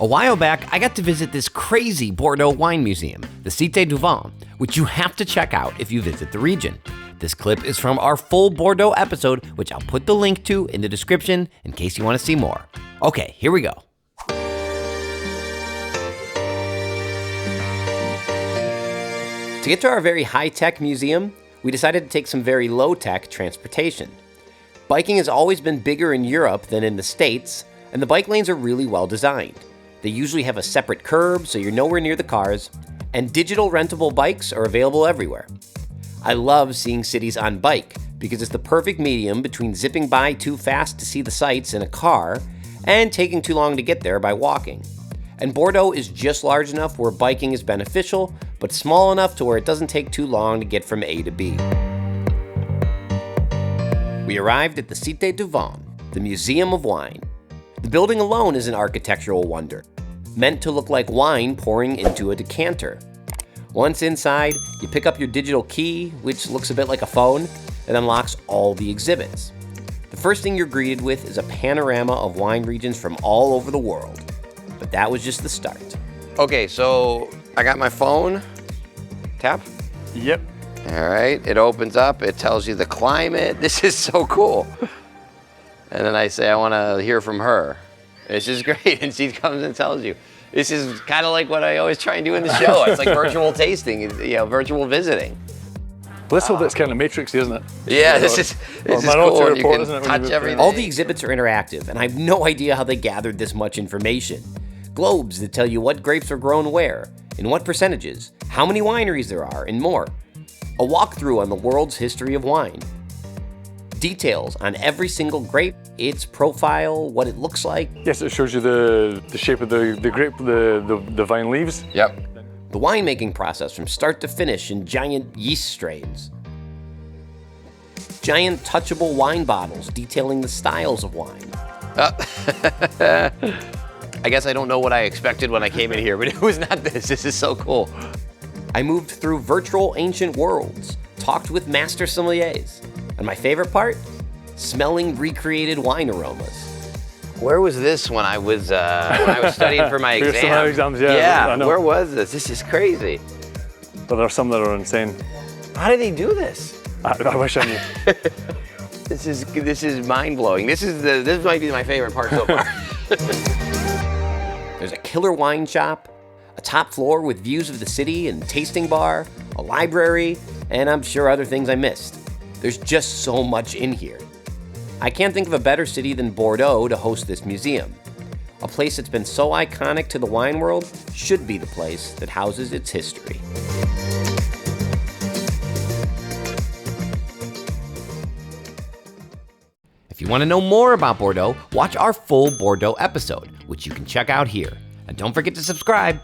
A while back, I got to visit this crazy Bordeaux wine museum, the Cité du Vin, which you have to check out if you visit the region. This clip is from our full Bordeaux episode, which I'll put the link to in the description in case you want to see more. Okay, here we go. To get to our very high-tech museum, we decided to take some very low-tech transportation. Biking has always been bigger in Europe than in the States, and the bike lanes are really well designed. They usually have a separate curb, so you're nowhere near the cars, and digital rentable bikes are available everywhere. I love seeing cities on bike because it's the perfect medium between zipping by too fast to see the sights in a car and taking too long to get there by walking. And Bordeaux is just large enough where biking is beneficial, but small enough to where it doesn't take too long to get from A to B. We arrived at the Cité du Vin, the Museum of Wine. The building alone is an architectural wonder, meant to look like wine pouring into a decanter. Once inside, you pick up your digital key, which looks a bit like a phone, and unlocks all the exhibits. The first thing you're greeted with is a panorama of wine regions from all over the world. But that was just the start. Okay, so I got my phone. Tap? Yep. All right, it opens up, it tells you the climate. This is so cool. And then I say, I want to hear from her. This is great, and she comes and tells you. This is kind of like what I always try and do in the show. It's like virtual tasting, virtual visiting. Well, this whole bit's kind of matrixy, isn't it? Yeah, this is cool. Report, you can isn't it, touch everything. All the exhibits are interactive, and I have no idea how they gathered this much information. Globes that tell you what grapes are grown where, in what percentages, how many wineries there are, and more. A walkthrough on the world's history of wine. Details on every single grape, its profile, what it looks like. Yes, it shows you the shape of the grape, the vine leaves. Yep. The winemaking process from start to finish in giant yeast strains. Giant touchable wine bottles detailing the styles of wine. I guess I don't know what I expected when I came in here, but it was not this. This is so cool. I moved through virtual ancient worlds, talked with master sommeliers, and my favorite part? Smelling recreated wine aromas. Where was this when I was studying for my exams? Yeah, where was this? This is crazy. But there are some that are insane. How did they do this? I wish I knew. This is mind-blowing. This might be my favorite part so far. There's a killer wine shop, a top floor with views of the city and tasting bar, a library, and I'm sure other things I missed. There's just so much in here. I can't think of a better city than Bordeaux to host this museum. A place that's been so iconic to the wine world should be the place that houses its history. If you want to know more about Bordeaux, watch our full Bordeaux episode, which you can check out here. And don't forget to subscribe.